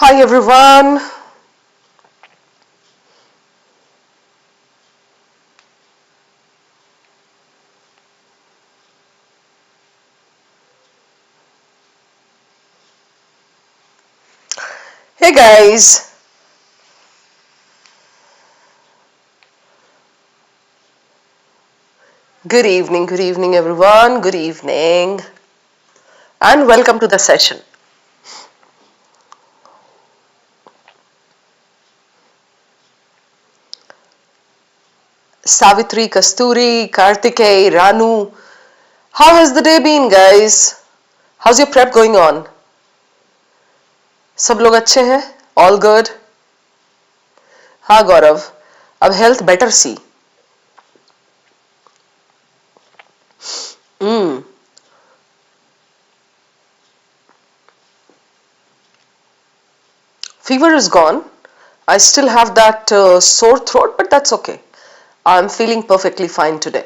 Hi everyone. Hey guys. Good evening everyone. Good evening. And welcome to the session. Savitri, Kasturi, Kartikeya, Ranu. How has the day been guys? How's your prep going on? सब लोग अच्छे हैं? All good? हाँ गौरव, अब health better C. Fever is gone. I still have that sore throat, but that's okay. I'm feeling perfectly fine today.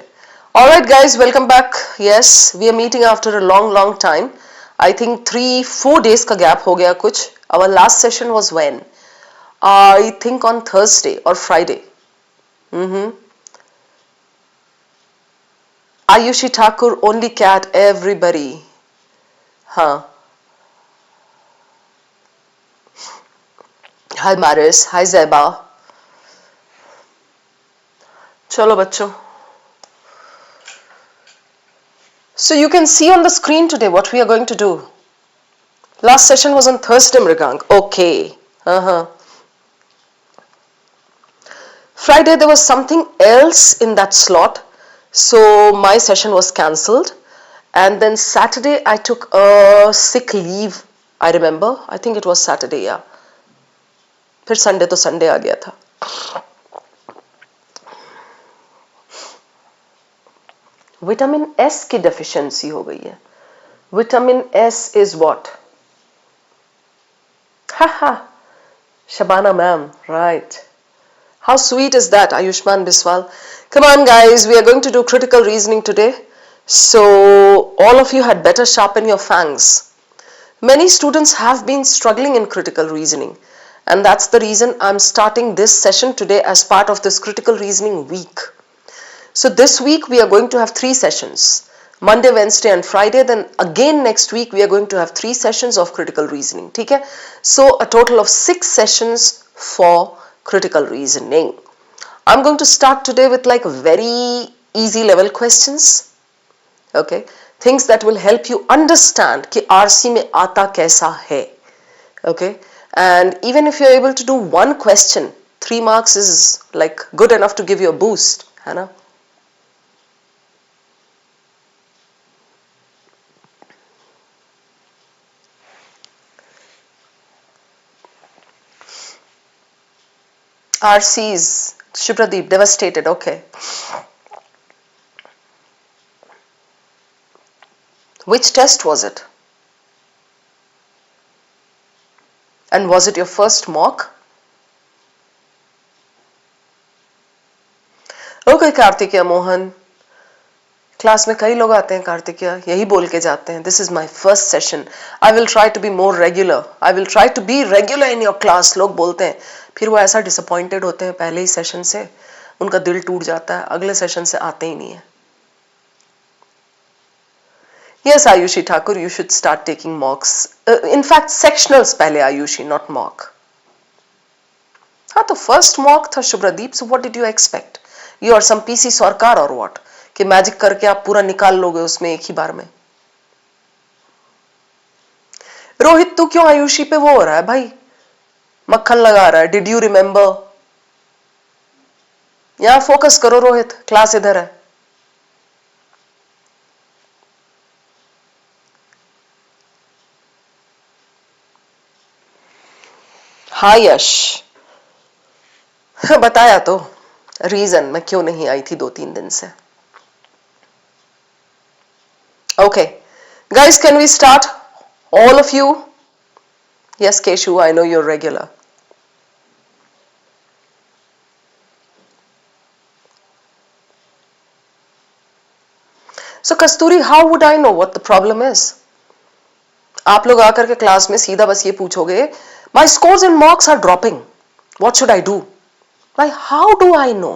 Alright guys, welcome back. Yes, we are meeting after a long time. I think 3-4 days का gap हो गया कुछ. Our last session was when? I think on Thursday or Friday. Ayushi Thakur, only cat, everybody. Huh. Hi Maris, hi Zeba. चलो बच्चों. So you can see on the screen today what we are going to do. Last session was on Thursday, Mrigank. Okay. Friday there was something else in that slot, so my session was cancelled. And then Saturday I took a sick leave. I remember. I think it was Saturday, yeah. फिर Sunday तो Sunday आ गया था. Vitamin S की deficiency हो गई है. Vitamin S is what? Haha. Shabana Ma'am, right. How sweet is that, Ayushman Biswal? Come on guys, we are going to do critical reasoning today. So all of you had better sharpen your fangs. Many students have been struggling in critical reasoning, and that's the reason I'm starting this session today as part of this critical reasoning week. So this week we are going to have 3 sessions. Monday, Wednesday and Friday. Then again next week we are going to have 3 sessions of critical reasoning. Okay? So a total of 6 sessions for critical reasoning. I'm going to start today with like very easy level questions. Okay? Things that will help you understand कि RC में आता कैसा है. Okay? And even if you're able to do one question, 3 marks is like good enough to give you a boost. है ना? RC's, Shipradeep, devastated, okay. Which test was it? And was it your first mock? Okay, Kartikeya Mohan. Class में कई लोग आते हैं कार्तिकेया, यही बोल के जाते हैं, this is my first session, I will try to be more regular, I will try to be regular in your class. लोग बोलते हैं, फिर वो ऐसा डिसअपॉइंटेड होते हैं पहले ही सेशन से, उनका दिल टूट जाता है, अगले सेशन से आते ही नहीं है. Yes, Ayushi Thakur, you should start taking mocks. In fact, sectionals पहले Ayushi, not mock. हाँ तो first mock था Shubhradeep, so what did you expect? You are some PC Sarkar or what? कि मैजिक करके आप पूरा निकाल लोगे उसमें एक ही बार में. रोहित तू क्यों आयुषी पे वो हो रहा है भाई, मक्खन लगा रहा है? Did you remember? यहां फोकस करो रोहित, क्लास इधर है. हाँ यश, बताया तो रीजन मैं क्यों नहीं आई थी 2-3 दिन से. Okay, guys, can we start? All of you? Yes, Keshu, I know you're regular. So Kasturi, how would I know what the problem is? आप लोग आकर के क्लास में सीधा बस ये पूछोगे, my scores in mocks are dropping, what should I do? भाई how do I know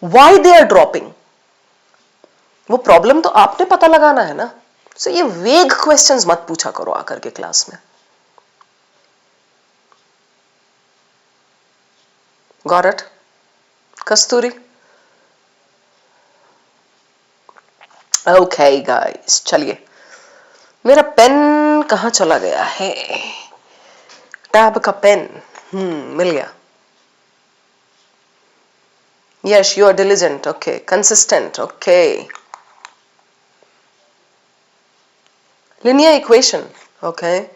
why they are dropping? वो प्रॉब्लम तो आपने पता लगाना है ना. सो ये वेग क्वेश्चंस मत पूछा करो आकर के क्लास में. Got it Kasturi? Okay guys, चलिए मेरा पेन कहां चला गया है? टैब का पेन मिल गया. Yes, you are diligent. Okay, consistent. Okay, linear equation. Okay,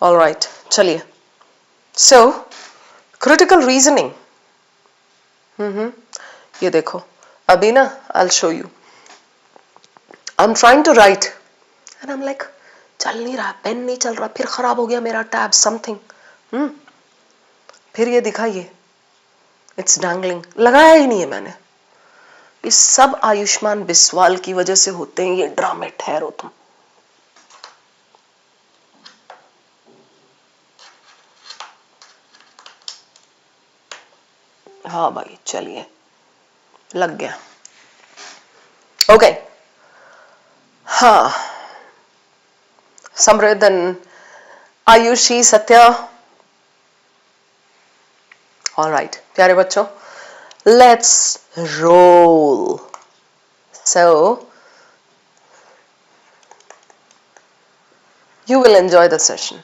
all right, चलिए. So critical reasoning. ये देखो अभी ना, I'll show you. I'm trying to write and I'm like, चल नहीं रहा, पेन नहीं चल रहा, फिर खराब हो गया मेरा टैब, समथिंग. फिर ये दिखा, ये इट्स डैंगलिंग, लगाया ही नहीं है मैंने. ये सब आयुष्मान बिस्वाल की वजह से होते हैं ये ड्रामे. ठहरो तुम. हाँ भाई, चलिए, लग गया. ओके. हाँ, समृद्धन, आयुषी, सत्या. ऑलराइट प्यारे बच्चों, let's roll. So you will enjoy the session.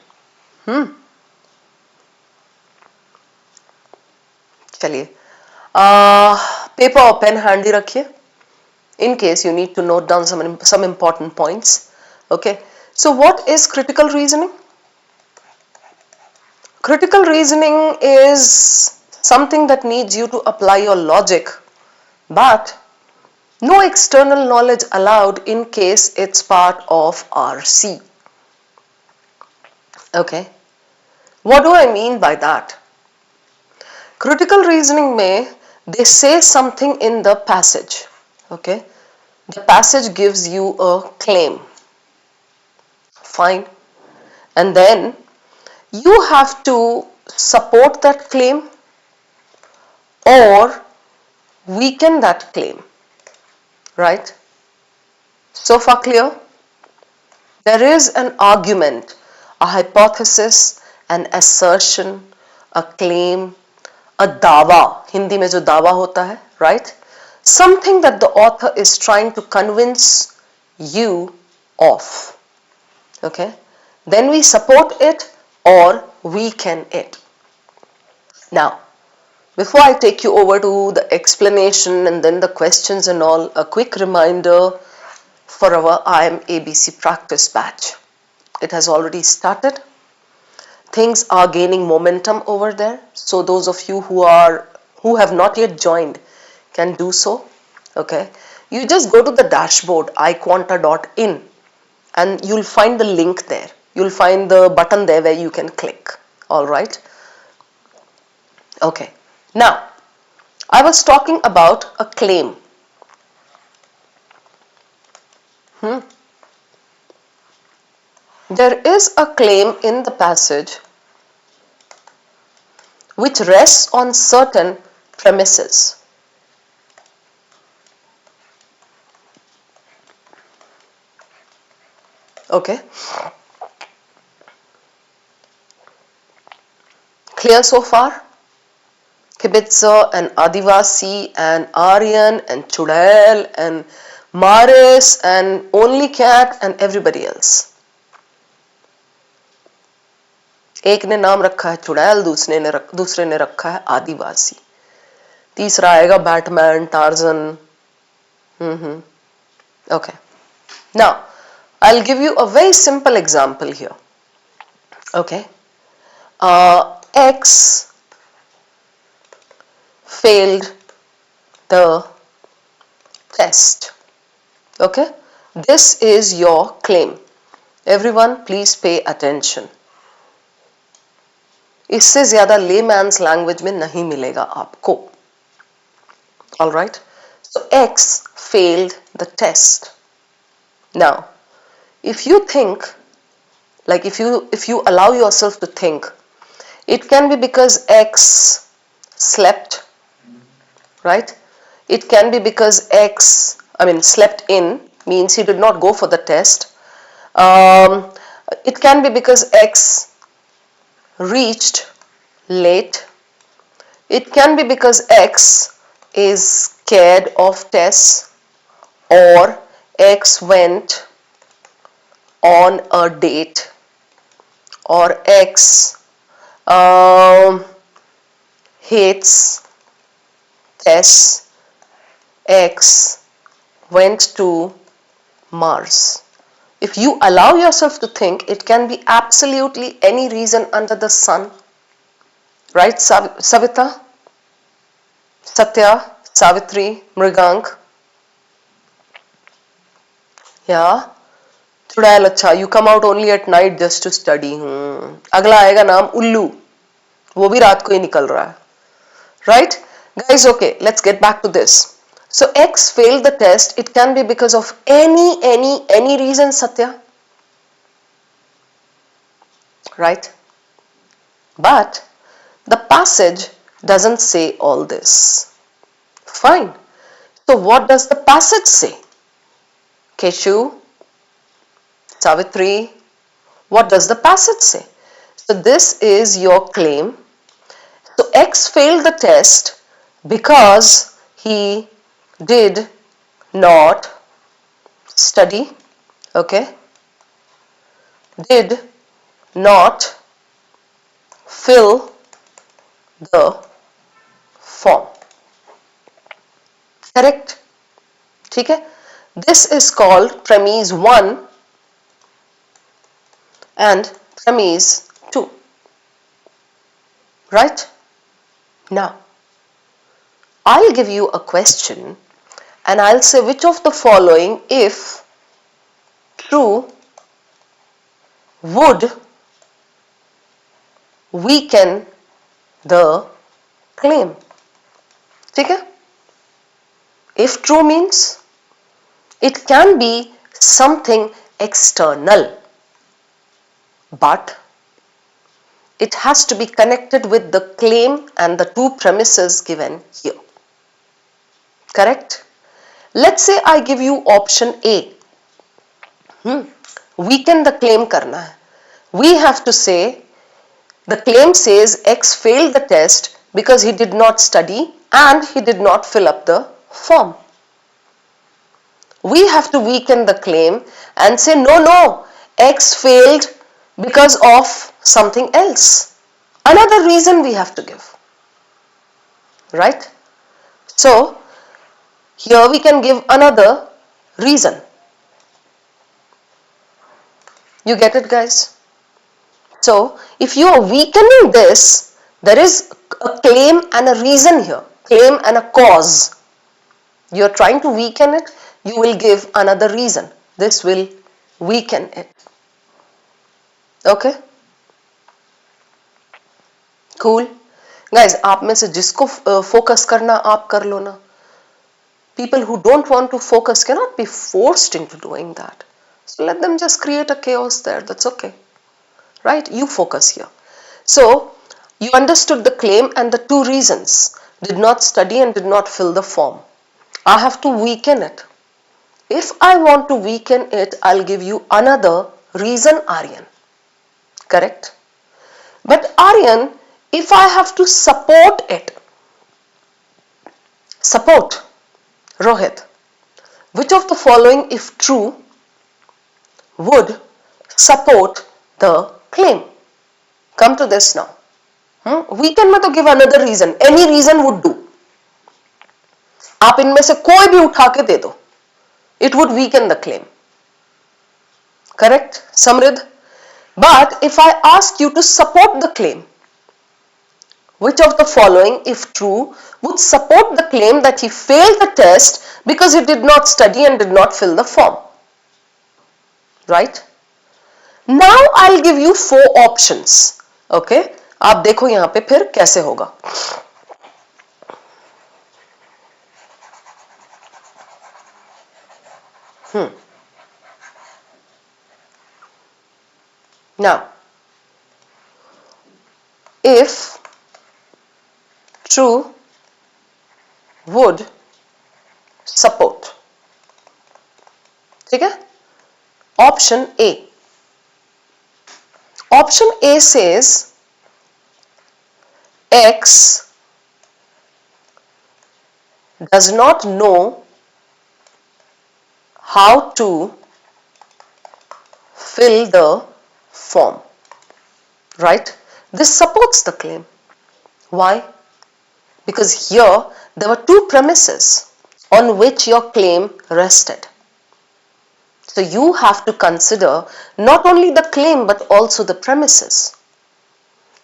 चलिए, पेपर और पेन हैंडी रखिए in case you need to note down some important points. Okay, so what is critical reasoning? Critical reasoning is something that needs you to apply your logic, but no external knowledge allowed in case it's part of RC. Okay, what do I mean by that? Critical reasoning may, they say something in the passage. Okay, the passage gives you a claim. Fine. And then you have to support that claim or weaken that claim. Right? So far clear? There is an argument, a hypothesis, an assertion, a claim, a दावा. हिंदी में जो दावा होता है, right? Something that the author is trying to convince you of. Okay, then we support it or weaken it. Now, before I take you over to the explanation and then the questions and all, a quick reminder for our IM ABC practice batch. It has already started. Things are gaining momentum over there. So those of you who have not yet joined can do so. Okay, you just go to the dashboard iQuanta.in and you'll find the link there. You'll find the button there where you can click. All right. Okay, now I was talking about a claim. There is a claim in the passage which rests on certain premises. Okay, clear so far? Kibitzer and Adivasi and Aryan and Chudail and Maris and Only Cat and everybody else. एक ने नाम रखा है चुड़ैल, दूसरे ने रखा है आदिवासी, तीसरा आएगा Batman, torsion. Okay, now I'll give you a very simple example here. Okay, X failed the test. Okay, this is your claim. Everyone please pay attention. इससे ज्यादा लेमैन्स लैंग्वेज में नहीं मिलेगा आपको. All right, so X failed the test. Now if you think like if you allow yourself to think, it can be because X slept, right? It can be because slept in means he did not go for the test. It can be because X reached late. It can be because X is scared of tests, or X went on a date, or X hates tests, X went to Mars. If you allow yourself to think, it can be absolutely any reason under the sun. Right, Savita, Satya, Savitri, Mrigank? Yeah. चुड़ैल, अच्छा, you come out only at night just to study. अगला आएगा नाम उल्लू, वो भी रात को ही निकल रहा है. Right? Guys, okay, let's get back to this. So X failed the test. It can be because of any reason, Satya. Right? But the passage doesn't say all this. Fine. So what does the passage say? Keshu, Savitri, what does the passage say? So this is your claim. So X failed the test because he did not study, okay? Did not fill the form. Correct? ठीक है? This is called premise 1 and premise 2. Right? Now, I'll give you a question and I'll say which of the following, if true, would weaken the claim. ठीक है? If true means it can be something external, but it has to be connected with the claim and the two premises given here. Correct? Let's say I give you option A. Weaken the claim karna hai. We have to say the claim says X failed the test because he did not study and he did not fill up the form. We have to weaken the claim and say no, X failed because of something else. Another reason we have to give. Right? So, here we can give another reason. You get it, guys? So, if you are weakening this, there is a claim and a reason here. Claim and a cause. You are trying to weaken it, you will give another reason. This will weaken it. Okay? Cool. Guys, आप में से जिसको focus करना आप कर लो ना. People who don't want to focus cannot be forced into doing that. So let them just create a chaos there. That's okay. Right? You focus here. So, you understood the claim and the two reasons. Did not study and did not fill the form. I have to weaken it. If I want to weaken it, I'll give you another reason, Aryan. Correct? But Aryan, if I have to support it, support, Rohit, which of the following, if true, would support the claim? Come to this now. Weaken में तो give another reason. Any reason would do. आप इनमें से कोई भी उठा के दे दो. It would weaken the claim. Correct, Samrid? But if I ask you to support the claim, which of the following, if true, would support the claim that he failed the test because he did not study and did not fill the form? Right? Now I'll give you 4 options. Okay? आप देखो यहां पे फिर कैसे होगा. Now, if true would support, ठीक है? Option A. Option A says X does not know how to fill the form. Right? This supports the claim. Why? Because here there were two premises on which your claim rested. So you have to consider not only the claim but also the premises.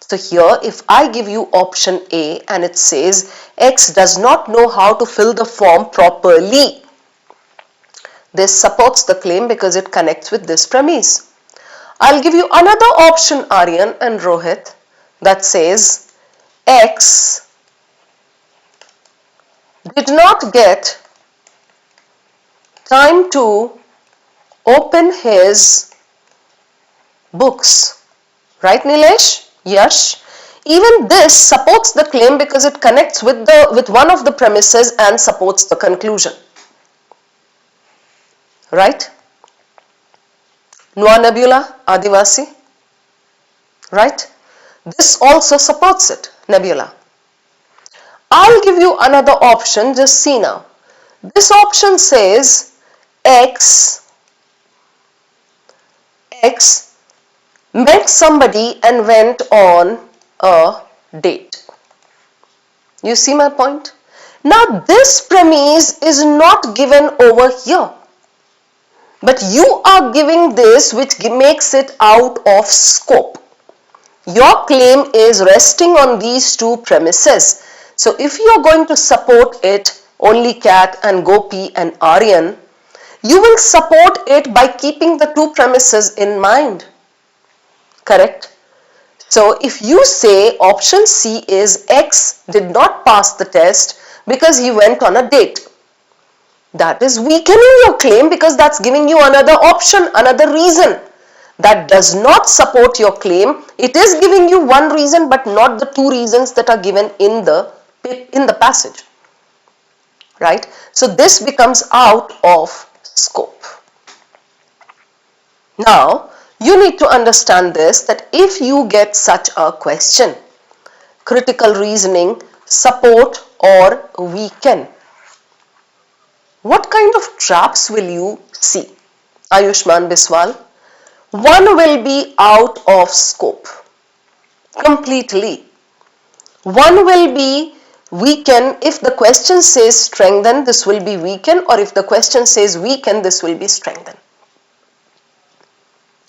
So here if I give you option A and it says X does not know how to fill the form properly, this supports the claim because it connects with this premise. I'll give you another option, Aryan and Rohit, that says X did not get time to open his books. Right, Nilesh? Yes. Even this supports the claim because it connects with one of the premises and supports the conclusion. Right? Noa Nebula, Adivasi. Right? This also supports it, Nebula. I'll give you another option, just see now. This option says X met somebody and went on a date. You see my point? Now this premise is not given over here. But you are giving this which makes it out of scope. Your claim is resting on these two premises. So if you are going to support it, only Cat and Gopi and Aryan, you will support it by keeping the two premises in mind. Correct? So if you say option C is X did not pass the test because he went on a date, that is weakening your claim because that's giving you another option, another reason. That does not support your claim. It is giving you one reason but not the two reasons that are given in the passage. Right? So this becomes out of scope. Now, you need to understand this, that if you get such a question, critical reasoning, support or weaken, what kind of traps will you see? Ayushman Biswal. One will be out of scope completely. One will be weaken. If the question says strengthen, this will be weaken, or if the question says weaken, this will be strengthen.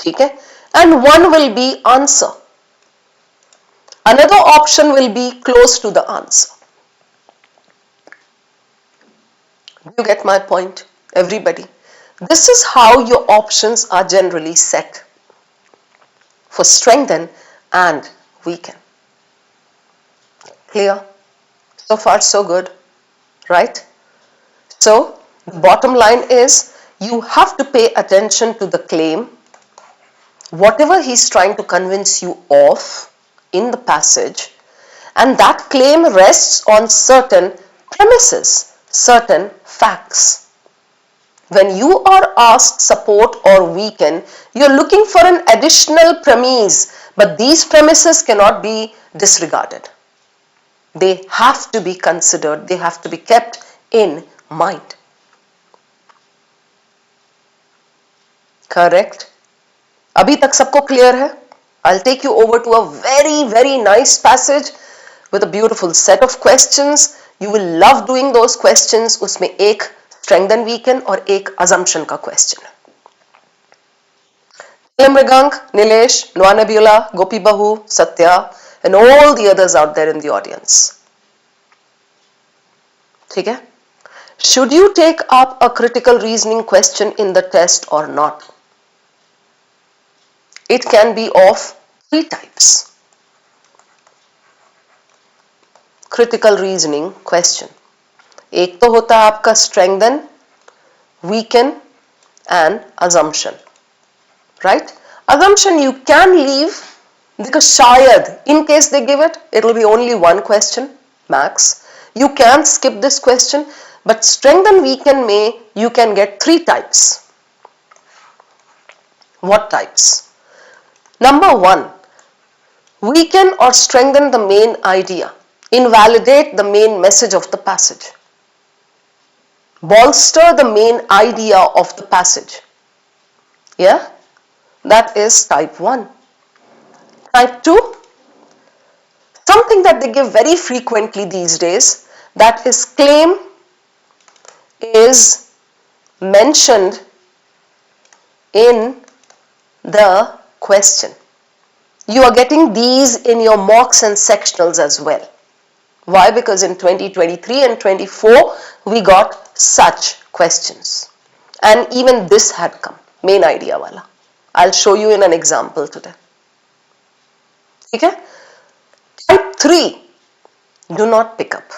Okay? And one will be answer. Another option will be close to the answer. You get my point, everybody? This is how your options are generally set for strengthen and weaken. Clear? So far so good, right? So the bottom line is you have to pay attention to the claim, whatever he's trying to convince you of in the passage, and that claim rests on certain premises, certain facts. When you are asked support or weaken, you're looking for an additional premise, but these premises cannot be disregarded. They have to be considered, they have to be kept in mind. Correct? Abhi tak sabko clear hai? I'll take you over to a very, very nice passage with a beautiful set of questions. You will love doing those questions. Usme ek strengthen, weaken और एक assumption का question. Mrigank, Nilesh, Noa Nebula, Gopi Bahu, Satya, and all the others out there in the audience. ठीक है? Should you take up a critical reasoning question in the test or not? It can be of three types. Critical reasoning question. एक तो होता है आपका strengthen, weaken and assumption, right? Assumption you can leave because shayad, in case they give it, it will be only one question max. You can skip this question, but strengthen, weaken, may, you can get 3 types. What types? Number 1, weaken or strengthen the main idea, invalidate the main message of the passage, bolster the main idea of the passage. Yeah, that is type 1. Type 2, something that they give very frequently these days, that is claim is mentioned in the question. You are getting these in your mocks and sectionals as well. Why? Because in 2023 and 24 we got such questions, and even this had come, main idea wala. I'll show you in an example today. Okay? Type 3, do not pick up,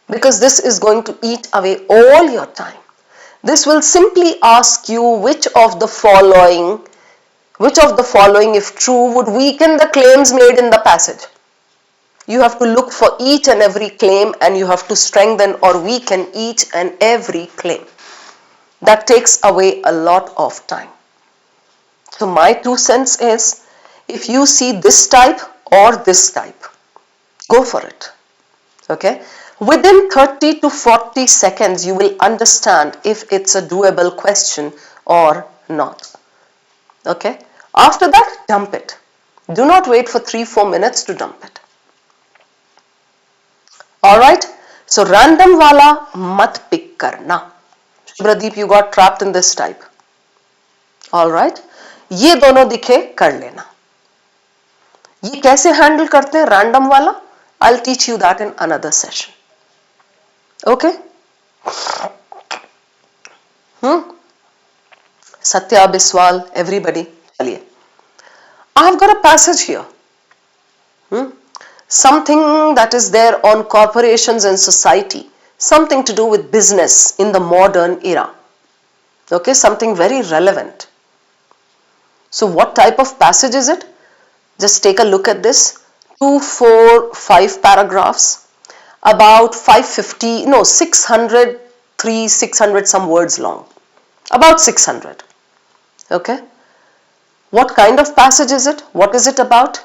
because this is going to eat away all your time. This will simply ask you which of the following if true would weaken the claims made in the passage. You have to look for each and every claim, and you have to strengthen or weaken each and every claim. That takes away a lot of time. So my 2 cents is, if you see this type or this type, go for it. Okay? Within 30 to 40 seconds, you will understand if it's a doable question or not. Okay? After that, dump it. Do not wait for 3-4 minutes to dump it. Alright? So random wala mat pick karna. Pradeep, you got trapped in this type. Alright? ये दोनों दिखे कर लेना. ये कैसे handle करते हैं random वाला? I'll teach you that in another session. Okay? Satya, Biswal, everybody, chaliye. I have got a passage here. Something that is there on corporations and society. Something to do with business in the modern era. Okay, something very relevant. So what type of passage is it? Just take a look at this. 2, 4, 5 paragraphs. About 600 some words long. About 600. Okay. What kind of passage is it? What is it about?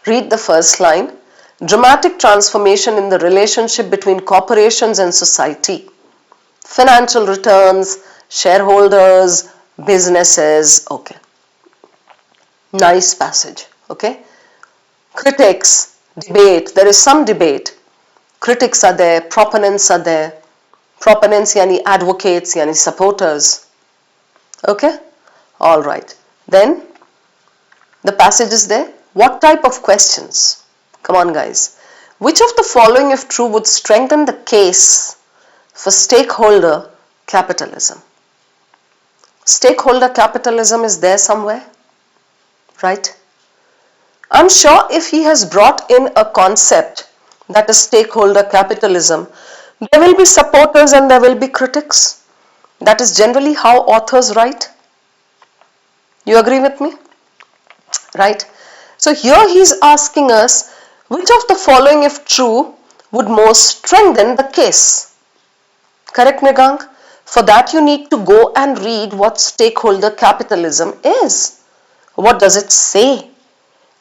Read the first line. Dramatic transformation in the relationship between corporations and society. Financial returns, shareholders, businesses. Okay. Nice passage. Okay. Critics, debate. There is some debate. Critics are there, proponents are there. Proponents yani advocates, yani supporters. Okay. All right. Then the passage is there. What type of questions? Come on guys. Which of the following if true would strengthen the case for stakeholder capitalism? Stakeholder capitalism is there somewhere, right? I'm sure if he has brought in a concept that is stakeholder capitalism, there will be supporters and there will be critics. That is generally how authors write. You agree with me? Right? So here he is asking us, which of the following if true would most strengthen the case? Correct, Megang? For that you need to go and read what stakeholder capitalism is. What does it say?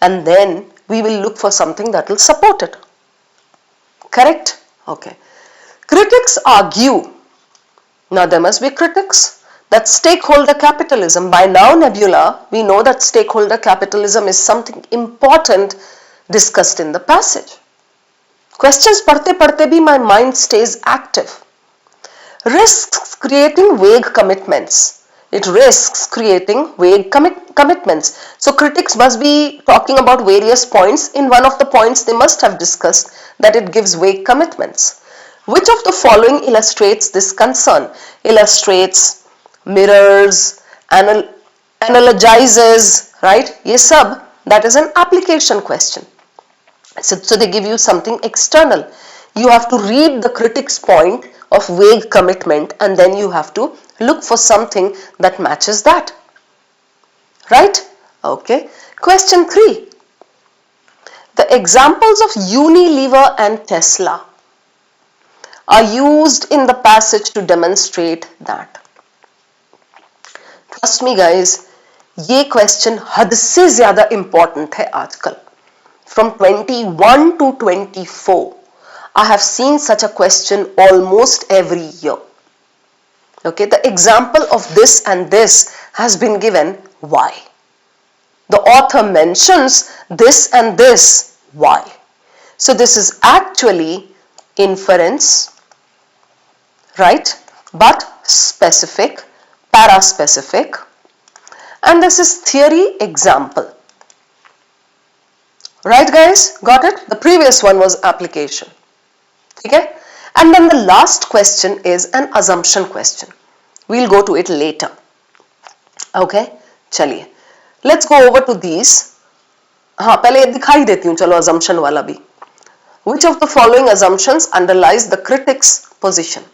And then we will look for something that will support it. Correct? Okay. Critics argue. Now there must be critics. That stakeholder capitalism, by now Nebula, we know that stakeholder capitalism is something important discussed in the passage. Questions padhte bhi my mind stays active. Risks creating vague commitments. It risks creating vague commitments. So critics must be talking about various points. In one of the points they must have discussed that it gives vague commitments. Which of the following illustrates this concern? Illustrates, mirrors, analogizes, right? Ye sab, that is an application question. So they give you something external. You have to read the critic's point of vague commitment and then you have to look for something that matches that. Right? Okay. Question 3. The examples of Unilever and Tesla are used in the passage to demonstrate that. Trust me guys, ये question हद से ज़्यादा important है आजकल. From 21 to 24, I have seen such a question almost every year. Okay, the example of this and this has been given. Why? The author mentions this and this. Why? So this is actually inference, right? But specific, paraspecific, and this is theory example. Right guys, got it? The previous one was application. Okay? And then the last question is an assumption question. We'll go to it later. Okay? चलिए. Let's go over to these. हाँ पहले दिखाई देती हूँ चलो assumption वाला भी. Which of the following assumptions underlies the critic's position?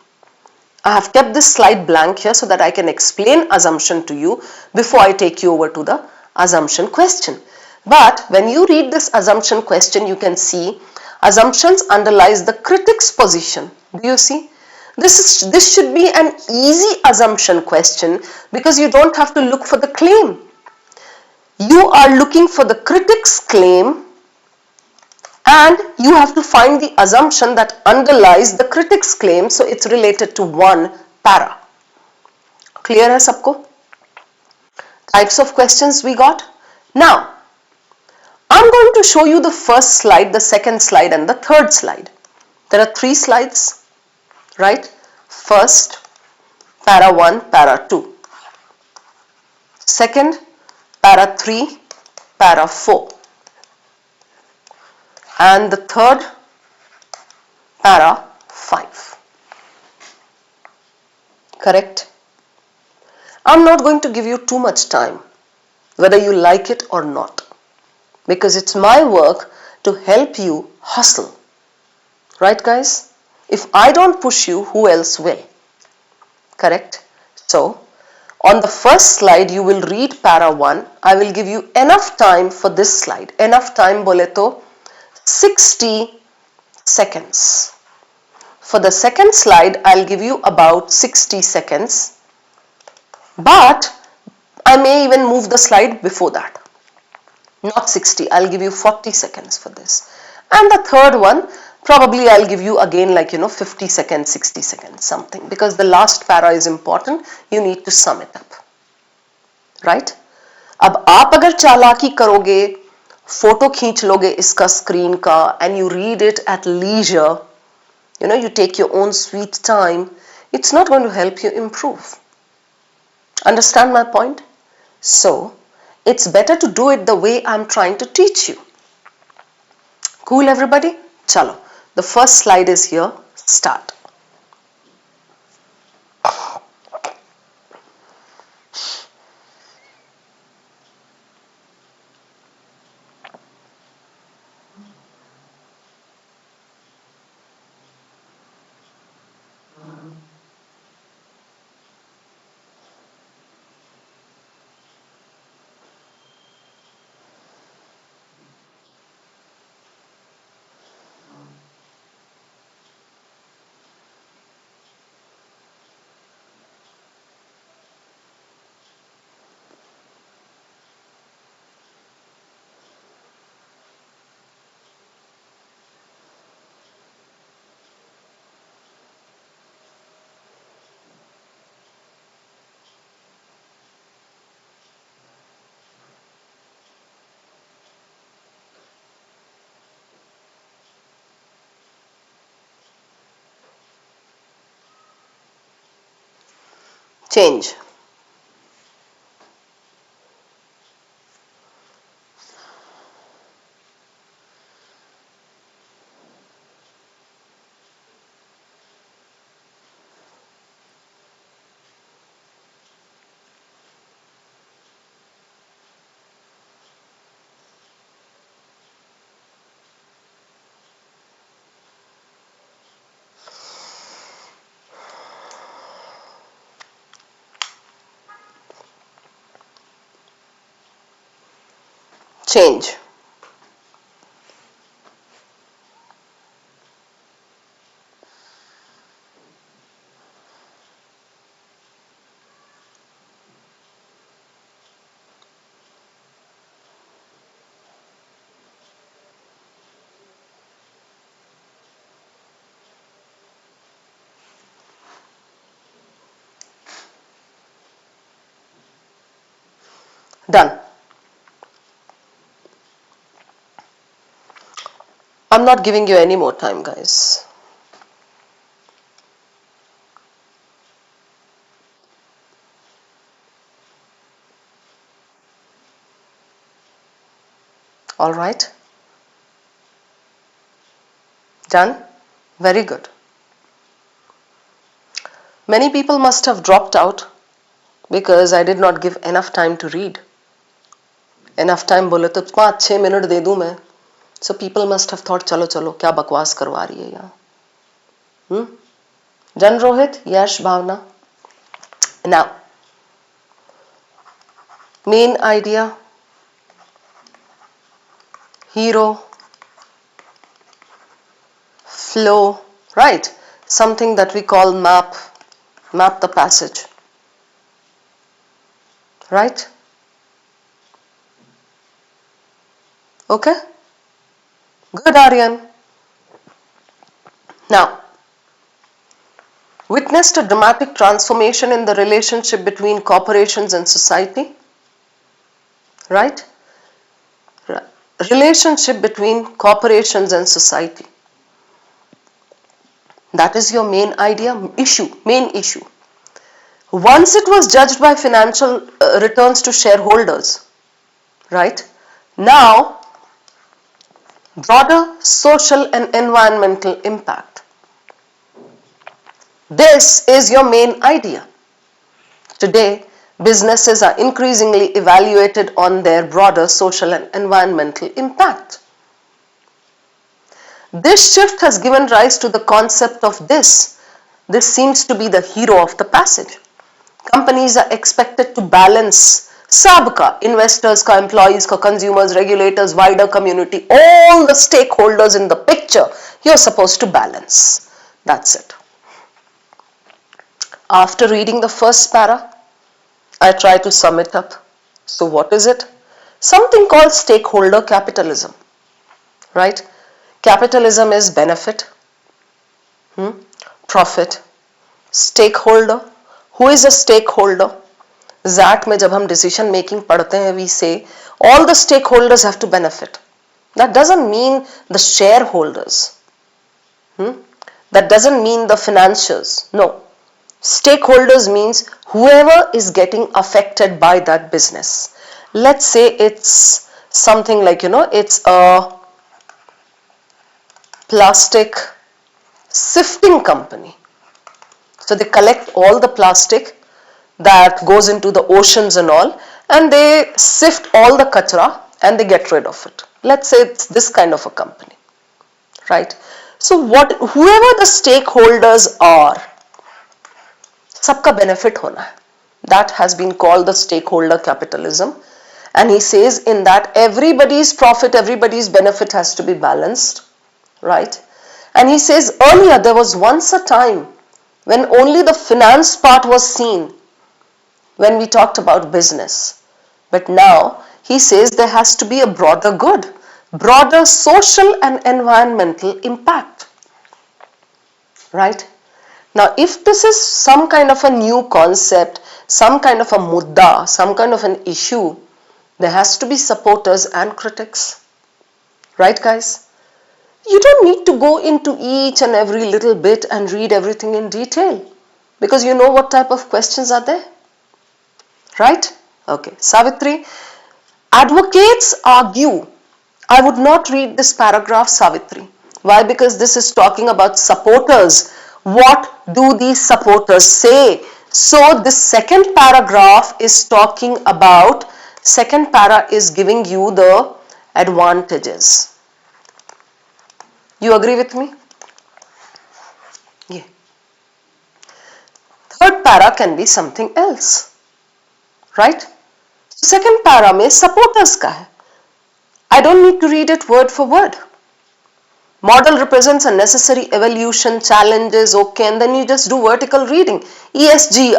I have kept this slide blank here so that I can explain assumption to you before I take you over to the assumption question. But when you read this assumption question, you can see assumptions underlies the critic's position. Do you see? This should be an easy assumption question because you don't have to look for the claim. You are looking for the critic's claim and you have to find the assumption that underlies the critic's claim, so it's related to one para. Clear hai sabko? Types of questions we got. Now, I'm going to show you the first slide, the second slide and the third slide. There are 3 slides, right? First, para 1, para 2. Second, para 3, para 4. And the third, para 5. Correct? I'm not going to give you too much time, whether you like it or not, because it's my work to help you hustle. Right guys? If I don't push you, who else will? Correct? So, on the first slide, you will read para 1. I will give you enough time for this slide. Enough time bole to 60 seconds. For the second slide, I'll give you about 60 seconds. But I may even move the slide before that. Not 60, I'll give you 40 seconds for this. And the third one, probably I'll give you again 50 seconds, 60 seconds, something. Because the last para is important, you need to sum it up. Right? अब आप अगर चालाकी करोगे, photo खींच लोगे इसका screen का and you read it at leisure, you take your own sweet time, it's not going to help you improve. Understand my point? So, it's better to do it the way I'm trying to teach you. Cool everybody? Chalo. The first slide is here. Start. Change. change. Done. I'm not giving you any more time, guys. All right. Done? Very good. Many people must have dropped out because I did not give enough time to read. Enough time बोले तो 5-6 minute दे दूं मैं. So people must have thought चलो चलो क्या बकवास करवा रही है यहाँ. Jan Rohit, Yash, Bhavna. Now, main idea, hero, flow, right? Something that we call map the passage, right? Okay? Good, Aryan. Now, witnessed a dramatic transformation in the relationship between corporations and society, right? Relationship between corporations and society. That is your main idea, main issue. Once it was judged by financial returns to shareholders, right? Now, broader social and environmental impact. This is your main idea. Today, businesses are increasingly evaluated on their broader social and environmental impact. This shift has given rise to the concept of this. This seems to be the hero of the passage. Companies are expected to balance सबका, investors का, employees का, consumers, regulators, wider community, all the stakeholders in the picture, you're supposed to balance. That's it. After reading the first para, I try to sum it up. So what is it? Something called stakeholder capitalism, right? Capitalism is benefit, profit, stakeholder. Who is a stakeholder? ZAT में जब हम decision making पढ़ते हैं, we say all the stakeholders have to benefit. That doesn't mean the shareholders. That doesn't mean the financiers. No. Stakeholders means whoever is getting affected by that business. Let's say it's something like, it's a plastic sifting company. So they collect all the plastic that goes into the oceans and all, and they sift all the kachra and they get rid of it. Let's say it's this kind of a company, right? So whoever the stakeholders are, सबका benefit होना है. That has been called the stakeholder capitalism. And he says in that everybody's profit, everybody's benefit has to be balanced, right? And he says earlier there was once a time when only the finance part was seen when we talked about business. But now he says there has to be a broader good, broader social and environmental impact, right? Now, if this is some kind of a new concept, some kind of a mudda, some kind of an issue, there has to be supporters and critics. Right, guys? You don't need to go into each and every little bit and read everything in detail because you know what type of questions are there. Right? Okay. Savitri, advocates argue. I would not read this paragraph, Savitri. Why? Because this is talking about supporters. What do these supporters say? So this second paragraph is talking about, second para is giving you the advantages. You agree with me? Yeah. Third para can be something else. Right? Second para में supporters का है. I don't need to read it word for word. Model represents a necessary evolution, challenges, okay, and then you just do vertical reading. ESG,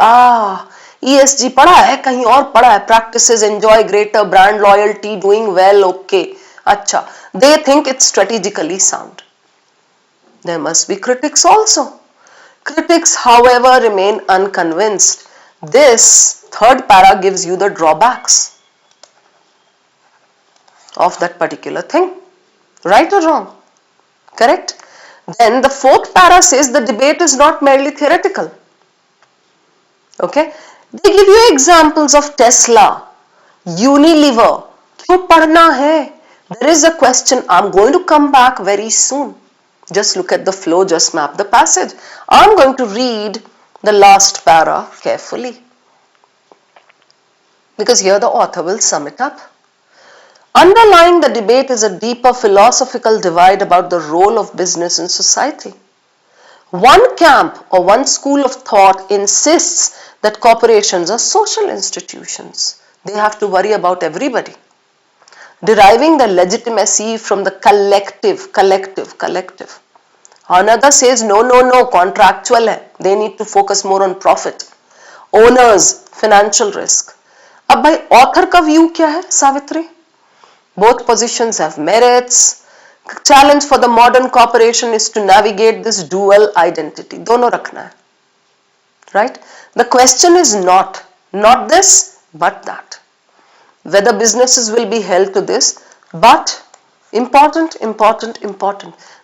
ESG पढ़ा है कहीं और पढ़ा है, practices enjoy greater brand loyalty, doing well, okay. अच्छा, they think it's strategically sound. There must be critics also. Critics, however, remain unconvinced. This third para gives you the drawbacks of that particular thing. Right or wrong? Correct? Then the fourth para says the debate is not merely theoretical. Okay? They give you examples of Tesla, Unilever. क्यों पढ़ना है? There is a question. I'm going to come back very soon. Just look at the flow, just map the passage. I'm going to read the last para carefully, because here the author will sum it up. Underlying the debate is a deeper philosophical divide about the role of business in society. One camp or one school of thought insists that corporations are social institutions. They have to worry about everybody, deriving the legitimacy from the collective. Another says no, contractual hai. They need to focus more on profit. Owners, financial risk. अब भाई author का view क्या है, Savitri? Both positions have merits. Challenge for the modern corporation is to navigate this dual identity. दोनों रखना है. Right? The question is not this, but that. Whether businesses will be held to this, but important.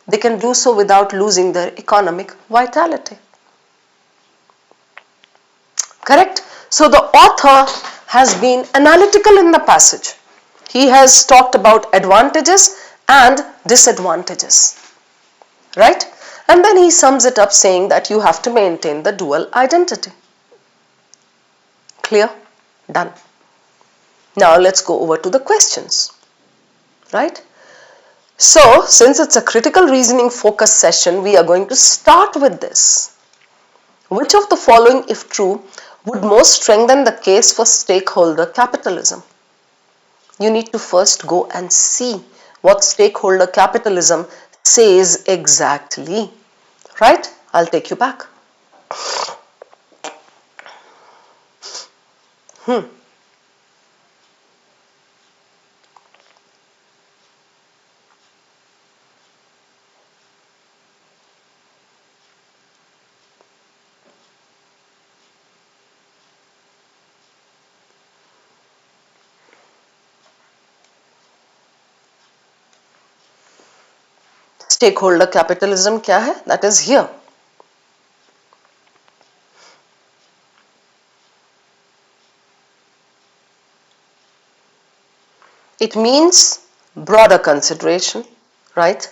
They can do so without losing their economic vitality. Correct? So the author has been analytical in the passage. He has talked about advantages and disadvantages. Right? And then he sums it up saying that you have to maintain the dual identity. Clear? Done. Now let's go over to the questions. Right? So, since it's a critical reasoning focus session, we are going to start with this. Which of the following, if true, would most strengthen the case for stakeholder capitalism? You need to first go and see what stakeholder capitalism says exactly. Right? I'll take you back. Stakeholder capitalism क्या है? That is here. It means broader consideration, right?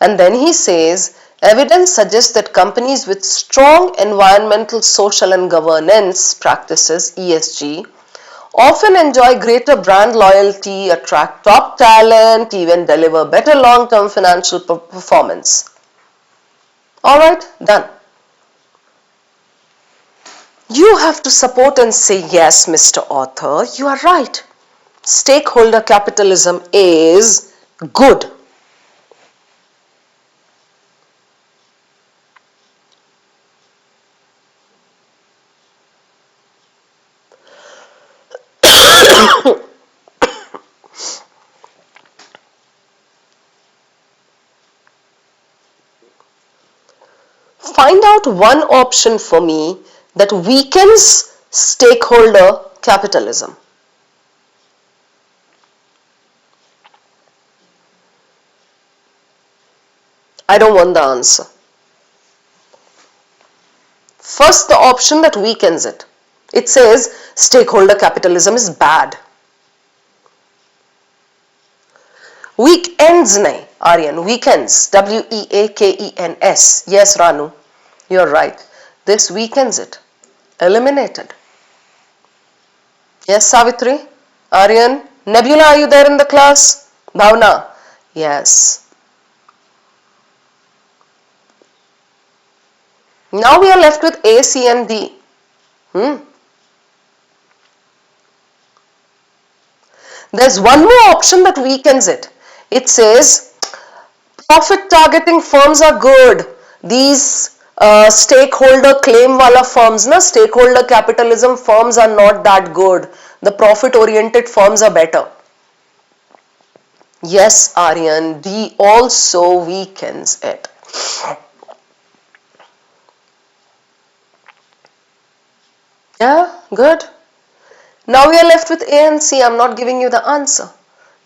And then he says, evidence suggests that companies with strong environmental, social and governance practices, ESG, often enjoy greater brand loyalty, attract top talent, even deliver better long-term financial performance. Alright, done. You have to support and say, yes, Mr. Author, you are right. Stakeholder capitalism is good. Find out one option for me that weakens stakeholder capitalism. I don't want the answer. First, the option that weakens it. It says stakeholder capitalism is bad. Weekends nahi, Aryan, weekends, W-E-A-K-E-N-S. Yes, Ranu, you're right. This weakens it. Eliminated. Yes, Savitri, Aryan, Nebula, are you there in the class? Bhavna, yes. Now we are left with A, C and D. There's one more option that weakens it. It says profit targeting firms are good. These stakeholder claim wala firms, na stakeholder capitalism firms are not that good. The profit oriented firms are better. Yes, Aryan, D also weakens it. Yeah, good. Now we are left with A and C. I'm not giving you the answer.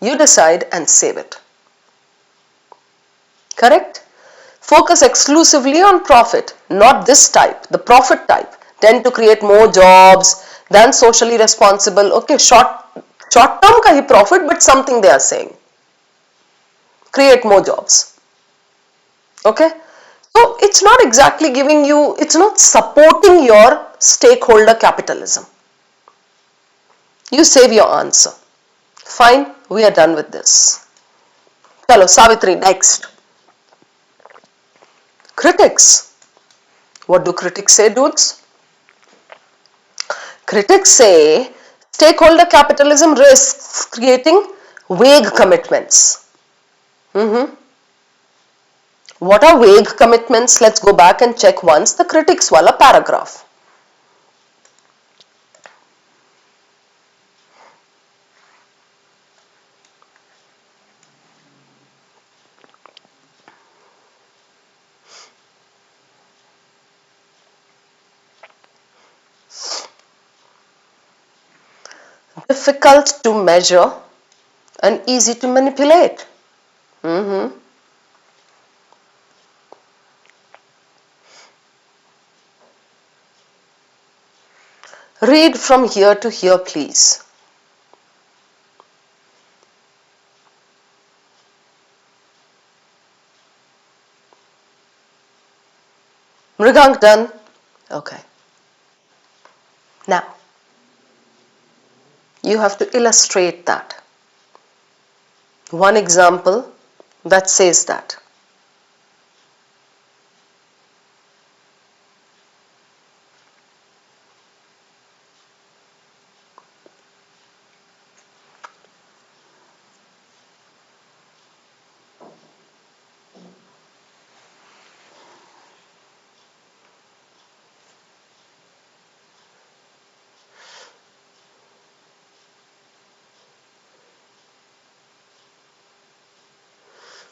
You decide and save it. Correct? Focus exclusively on profit, not this type, the profit type. Tend to create more jobs than socially responsible. Okay, short term ka hi profit, but something they are saying. Create more jobs. Okay? So it's not exactly giving you, it's not supporting your stakeholder capitalism. You save your answer. Fine, we are done with this. Chalo, Savitri, next. Critics. What do critics say, dudes? Critics say stakeholder capitalism risks creating vague commitments. What are vague commitments? Let's go back and check once the critics wala paragraph. Difficult to measure and easy to manipulate. Read from here to here, please. Mrigank done? Okay. Now, you have to illustrate that. One example that says that.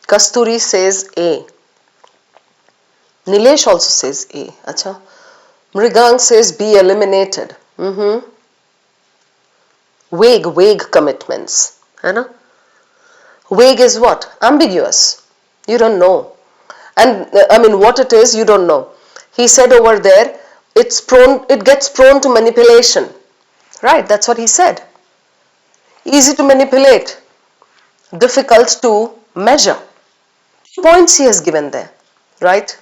Kasturi says A. Nilesh also says A. Acha. Mrigank says B, eliminated. Vague commitments. है ना? Vague is what? Ambiguous. You don't know. And I mean, what it is, you don't know. He said over there, it gets prone to manipulation. Right, that's what he said. Easy to manipulate, difficult to measure. Points he has given there, right?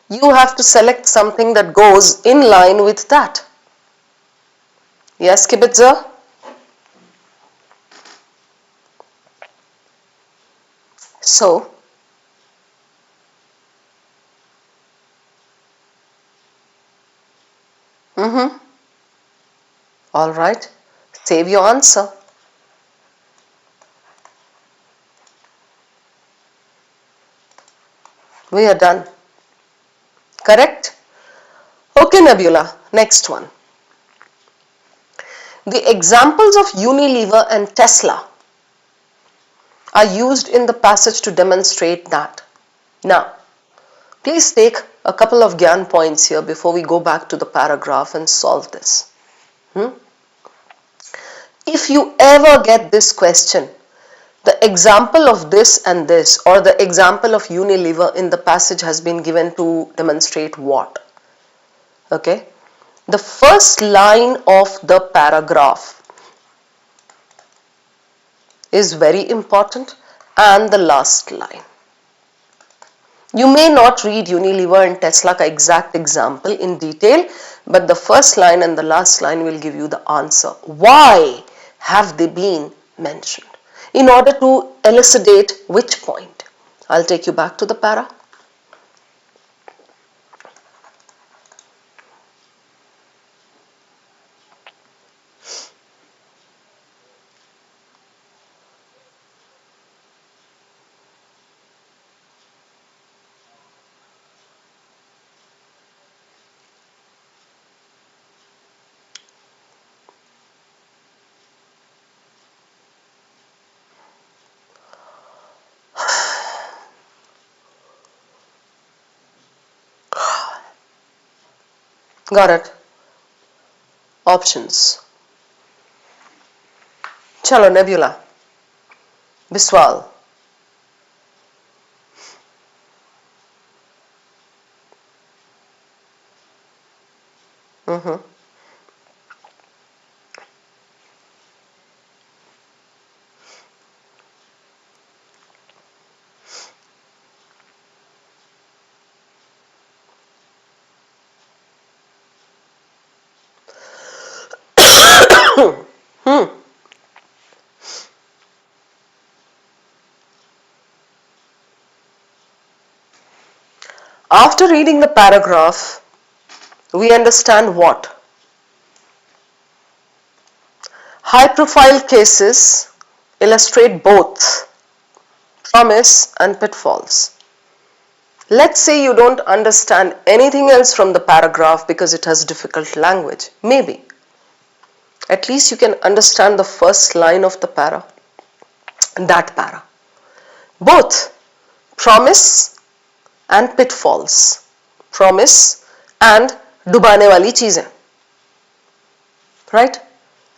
You have to select something that goes in line with that. Yes, Kibitzer? So, all right, save your answer. We are done. Correct? Okay, Nebula, next one. The examples of Unilever and Tesla are used in the passage to demonstrate that. Now, please take a couple of Gyan points here before we go back to the paragraph and solve this. If you ever get this question, the example of this and this, or the example of Unilever in the passage has been given to demonstrate what? Okay. The first line of the paragraph is very important, and the last line. You may not read Unilever and Tesla ka exact example in detail, but the first line and the last line will give you the answer. Why have they been mentioned? In order to elucidate which point. I'll take you back to the para. Got it. Options. Chalo, Nebula. Biswal. Mm-hmm. After reading the paragraph, we understand what? High-profile cases illustrate both promise and pitfalls. Let's say you don't understand anything else from the paragraph because it has difficult language. Maybe. At least you can understand the first line of the para. That para. Both promise and pitfalls. Promise and dubane wali cheezein. Right?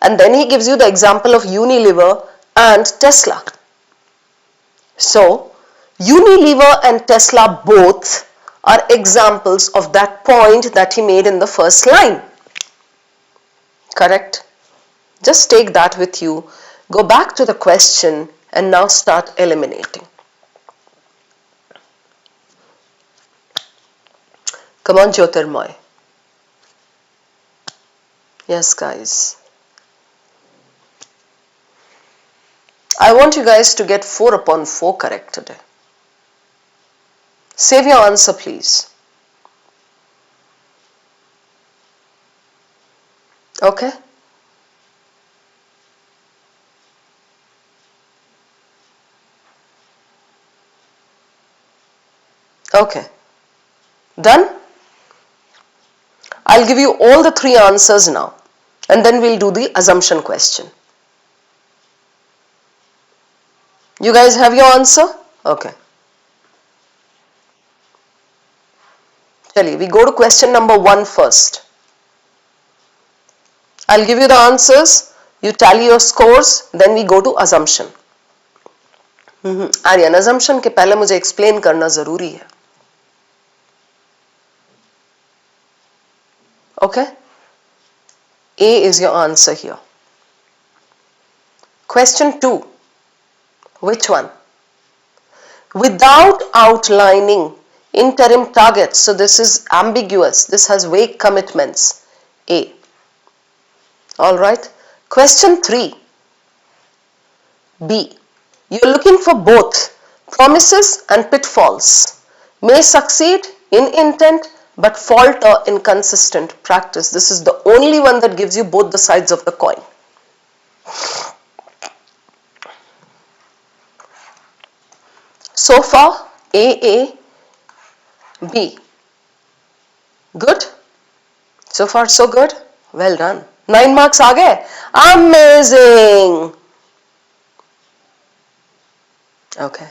And then he gives you the example of Unilever and Tesla. So, Unilever and Tesla both are examples of that point that he made in the first line. Correct? Just take that with you, go back to the question and now start eliminating. Come on, Jyotirmoy. Yes, guys. I want you guys to get 4 upon 4 correct today. Save your answer, please. Okay? Okay. Done? I'll give you all the 3 answers now and then we'll do the assumption question. You guys have your answer? Okay. Chali, we go to question number 1 first. I'll give you the answers, you tally your scores, then we go to assumption. Aryan, assumption के पहले मुझे explain करना जरूरी है. Okay? A is your answer here. Question 2. Which one? Without outlining interim targets. So this is ambiguous. This has vague commitments. A. Alright. Question 3. B. You're looking for both promises and pitfalls. May succeed in intent but falter in consistent practice. This is the only one that gives you both the sides of the coin. So far, A, B. Good? So far, so good? Well done. 9 marks aa gaye? Amazing! Okay.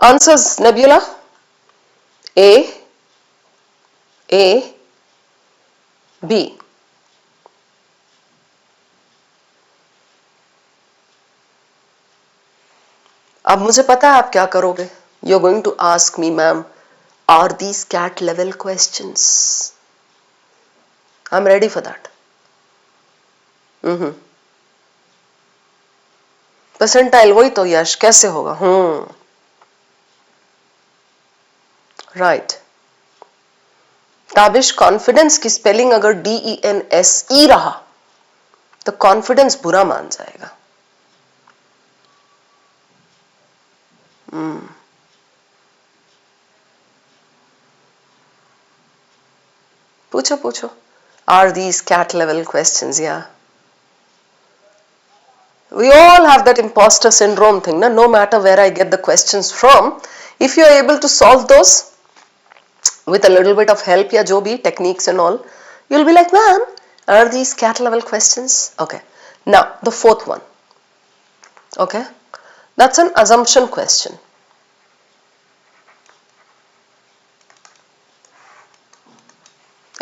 Answers, Nebula? A, B. अब मुझे पता है आप क्या करोगे. You're going to ask me, ma'am, are these cat level questions? I'm ready for that. Percentile वही तो यश कैसे होगा. राइट. ताबिश, कॉन्फिडेंस की स्पेलिंग अगर DENSE रहा तो कॉन्फिडेंस बुरा मान जाएगा. पूछो पूछो. Are these cat level questions? Yeah. We all have that imposter syndrome thing. No matter where I get the questions from, if you are able to solve those with a little bit of help, ya jo bhi, techniques and all, you'll be like, ma'am, are these cat level questions? Okay. Now, the 4th one. Okay. That's an assumption question.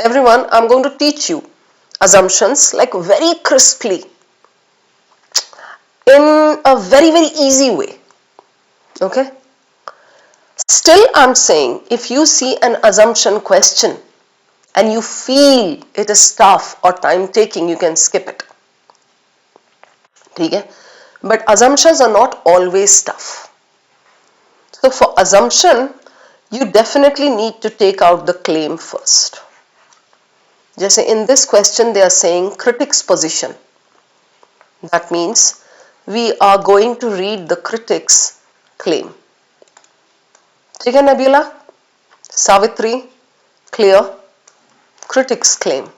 everyone, I'm going to teach you assumptions like very crisply in a very easy way. Okay? Still, I'm saying if you see an assumption question and you feel it is tough or time taking, you can skip it. Okay? But assumptions are not always tough. So for assumption, you definitely need to take out the claim first. Just in this question, they are saying critic's position. That means we are going to read the critic's claim. ठीक है Nabila? Savitri? Clear? Critic's claim.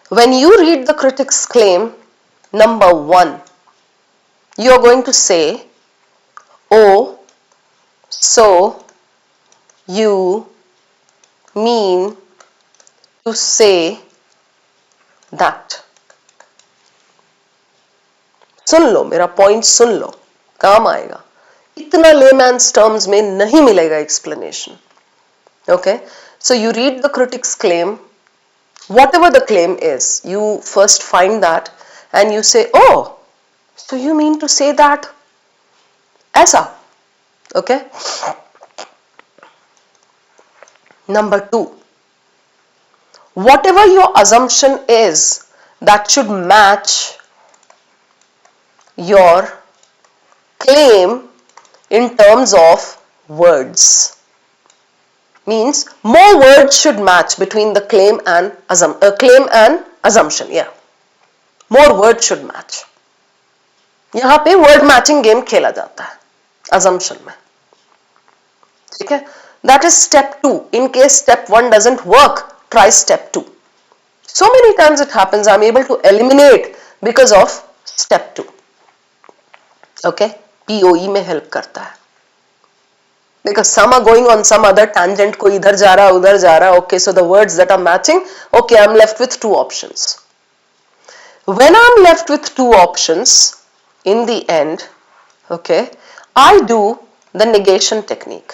When you read the critic's claim, number 1, you are going to say, oh, so you mean to say that. सुन लो, मेरा point सुन लो, काम आएगा. इतना layman's terms में नहीं मिलेगा explanation. Okay, so you read the critic's claim, whatever the claim is, you first find that and you say, oh, so you mean to say that ऐसा. Okay. Number 2, whatever your assumption is that should match your claim in terms of words. Means more words should match between the claim and assumption. Yeah, more words should match. यहाँ पे word matching game खेला जाता है assumption में. ठीक है? That is step 2. In case step 1 doesn't work, try step 2. So many times it happens I'm able to eliminate because of step 2. Okay? POE में help करता है. Because some are going on some other tangent, कोई इधर जा रहा उधर जा रहा. Okay, so the words that are matching, okay, I'm left with 2 options. When I'm left with 2 options, in the end, okay, I do the negation technique.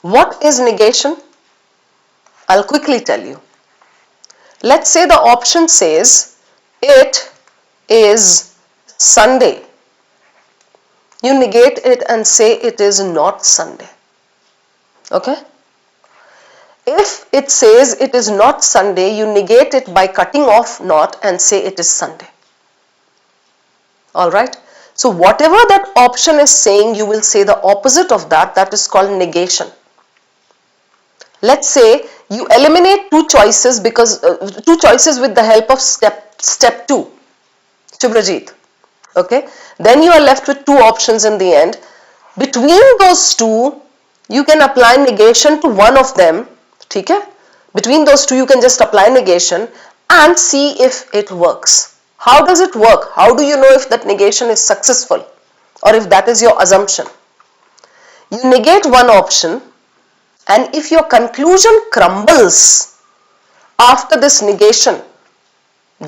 What is negation? I'll quickly tell you. Let's say the option says it is Sunday. You negate it and say it is not Sunday. Okay? If it says it is not Sunday, you negate it by cutting off not and say it is Sunday. Alright? So whatever that option is saying, you will say the opposite of that. That is called negation. Let's say you eliminate 2 choices because 2 choices with the help of step 2. Shubhrajit. Okay, then you are left with 2 options in the end. Between those 2, you can apply negation to one of them. ठीक है? Between those 2, you can just apply negation and see if it works. How does it work? How do you know if that negation is successful or if that is your assumption? You negate one option, and if your conclusion crumbles after this negation,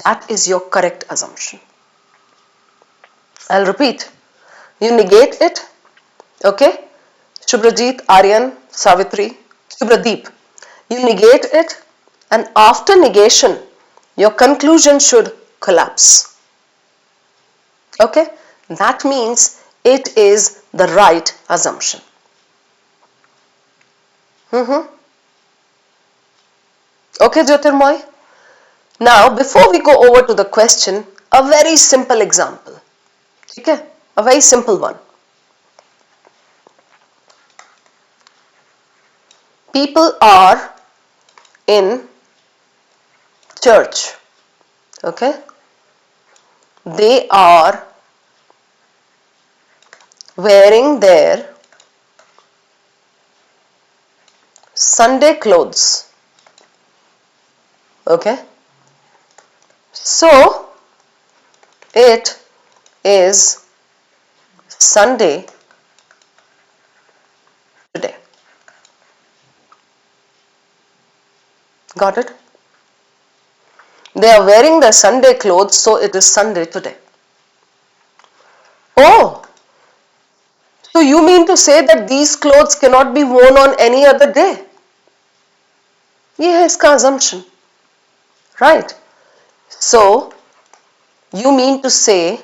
that is your correct assumption. I'll repeat. You negate it, okay? Shubhrajit, Aryan, Savitri, Shubhradeep. You negate it, and after negation, your conclusion should collapse. Okay? That means it is the right assumption. Okay, Jyotirmoy? Now, before we go over to the question, a very simple example. Okay? A very simple one. People are in church. Okay? They are wearing their Sunday clothes. Okay? So, it is Sunday today. Got it? They are wearing their Sunday clothes, so it is Sunday today. Oh, So you mean to say that these clothes cannot be worn on any other day? ये है इसका assumption, right? So you mean to say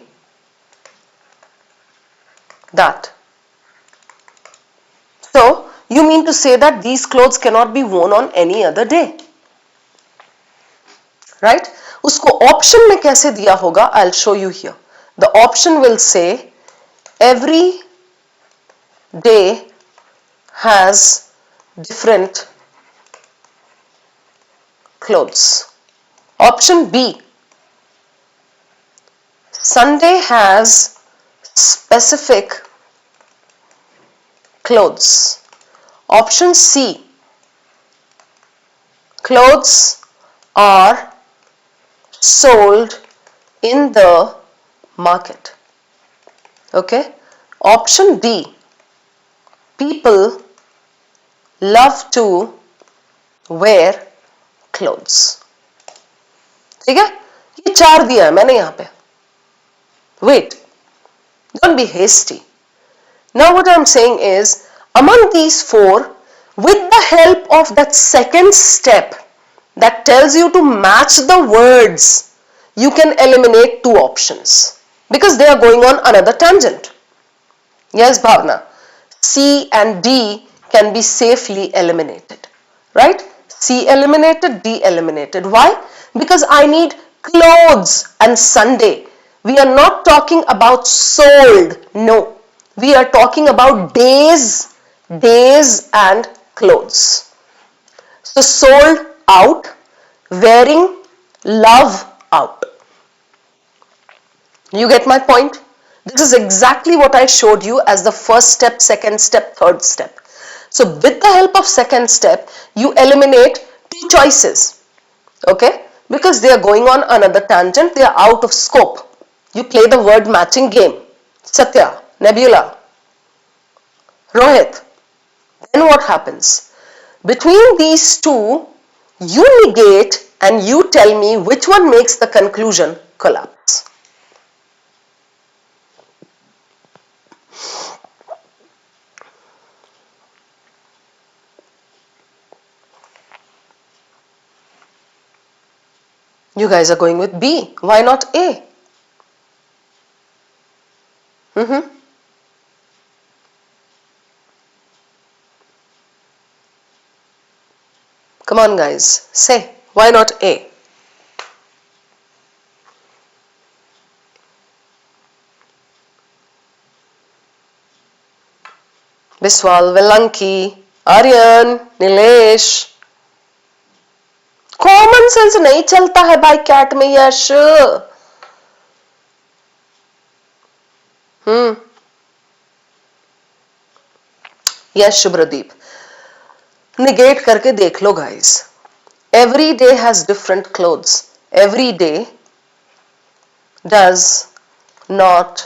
that. So you mean to say that these clothes cannot be worn on any other day, right? उसको option में कैसे दिया होगा? I'll show you here. The option will say every day has different clothes. Option B, Sunday has specific clothes. Option C, clothes are sold in the market. Okay. Option D, people love to wear clothes. ठीक है, ये 4 दिया है मैंने यहाँ पे. Wait, don't be hasty. Now what I'm saying is, among these 4, with the help of that second step that tells you to match the words, you can eliminate 2 options because they are going on another tangent. Yes, Bhavna, C and D can be safely eliminated, right? C eliminated, D eliminated. Why? Because I need clothes and Sunday. We are not talking about sold. No, we are talking about days and clothes. So sold out, wearing, love out. You get my point? This is exactly what I showed you as the first step, second step, third step. So with the help of second step, you eliminate 2 choices. Okay? Because they are going on another tangent, they are out of scope. You play the word matching game. Satya, Nebula, Rohit. Then what happens? Between these 2, you negate and you tell me which one makes the conclusion collapse. You guys are going with B. Why not A? Come on guys, say, why not A? Biswal, Velanki, Aryan, Nilesh. Common sense नहीं चलता है भाई cat में यश. यश Shubhradeep, negate करके देख लो guys. Every day has different clothes. Every day does not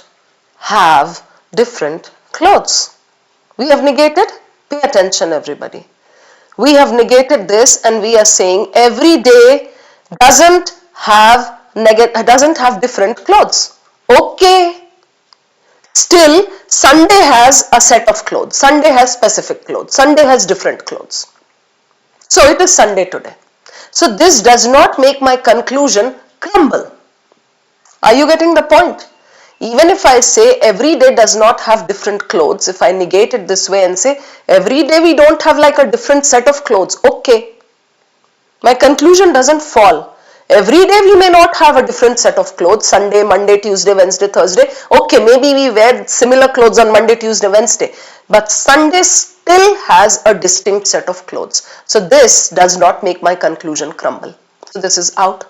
have different clothes. We have negated. Pay attention everybody. We have negated this and we are saying every day doesn't have different clothes. Okay. Still, Sunday has a set of clothes. Sunday has specific clothes. Sunday has different clothes. So it is Sunday today. So this does not make my conclusion crumble. Are you getting the point? Even if I say every day does not have different clothes, if I negate it this way and say every day we don't have like a different set of clothes, okay. My conclusion doesn't fall. Every day we may not have a different set of clothes, Sunday, Monday, Tuesday, Wednesday, Thursday. Okay, maybe we wear similar clothes on Monday, Tuesday, Wednesday. But Sunday still has a distinct set of clothes. So this does not make my conclusion crumble. So this is out.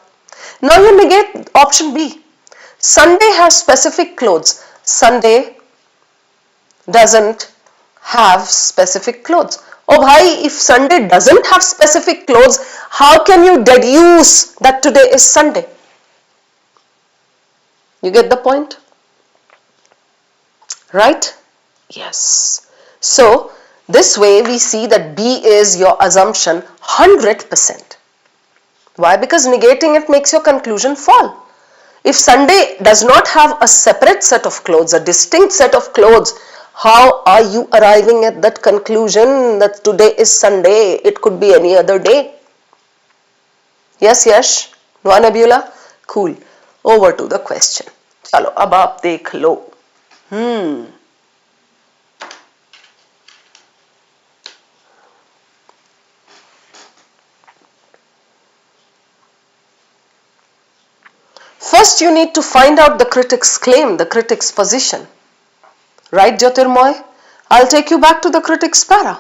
Now you negate option B. Sunday has specific clothes. Sunday doesn't have specific clothes. Oh bhai, if Sunday doesn't have specific clothes, how can you deduce that today is Sunday? You get the point? Right? Yes. So, this way we see that B is your assumption 100%. Why? Because negating it makes your conclusion fall. If Sunday does not have a separate set of clothes, a distinct set of clothes, How are you arriving at that conclusion that today is Sunday? It could be any other day. Yes, Yash? No, Nabila? Cool. Over to the question. चलो अब आप देख लो. First, you need to find out the critic's claim, the critic's position. Right, Jyotirmoy? I'll take you back to the critic's para.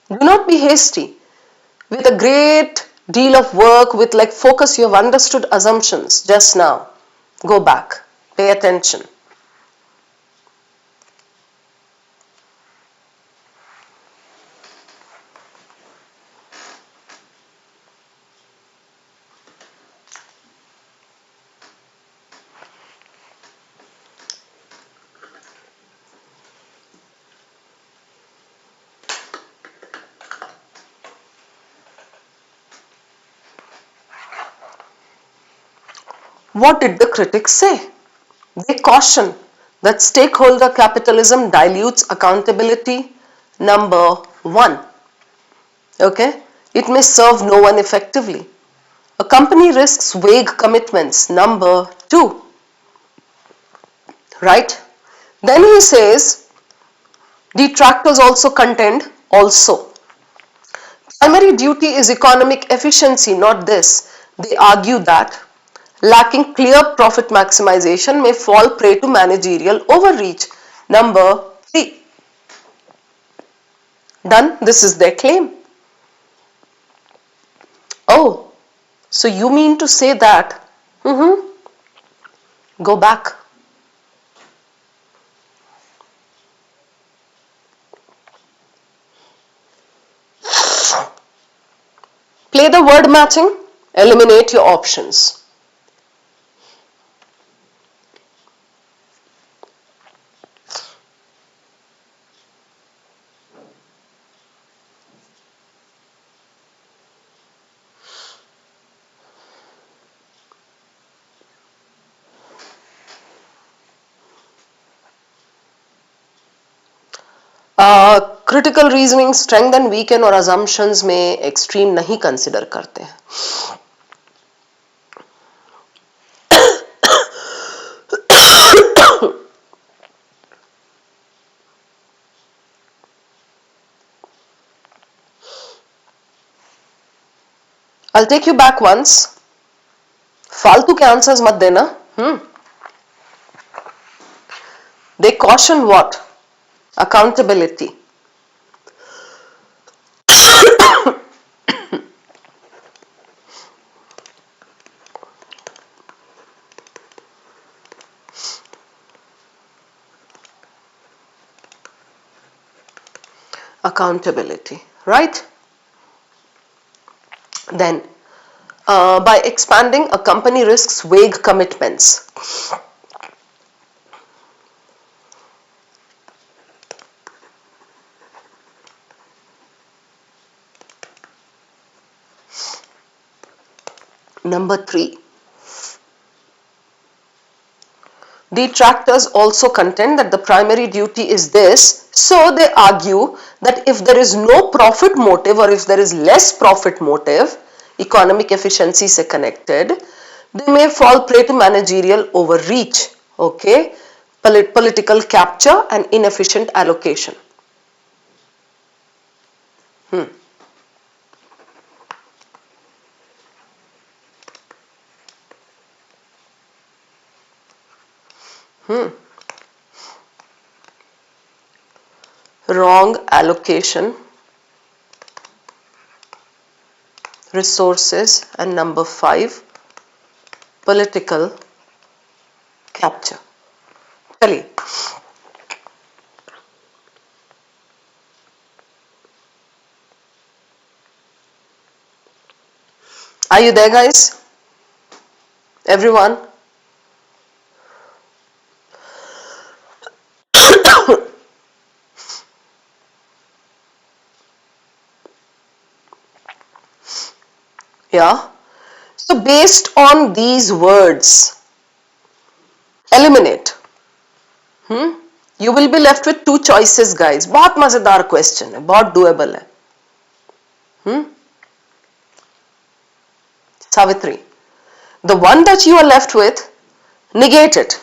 Do not be hasty. With a great deal of work, with like focus, you have understood assumptions just now. Go back. Pay attention. What did the critics say? They caution that stakeholder capitalism dilutes accountability. Number 1. Okay? It may serve no one effectively. A company risks vague commitments. Number 2. Right? Then he says, detractors also contend also. Primary duty is economic efficiency, not this. They argue that lacking clear profit maximization may fall prey to managerial overreach. Number 3. Done. This is their claim. Oh, so you mean to say that? Go back. Play the word matching. Eliminate your options. Critical reasoning strength and weekend और assumptions में extreme नहीं consider करते हैं. I'll take you back once. फालतू के answers मत देना. They caution what? Accountability. Accountability, right? Then, by expanding, a company risks vague commitments. Number 3. Detractors also contend that the primary duty is this, so they argue that if there is no profit motive or if there is less profit motive, economic efficiency se connected, they may fall prey to managerial overreach, okay, political capture and inefficient allocation. Wrong allocation, resources, and number 5, political capture. चलिए, are you there, guys? Everyone? Yeah. So based on these words, eliminate. You will be left with two choices, guys. बहुत मजेदार question है, बहुत doable है. Savitri, the one that you are left with, negate it.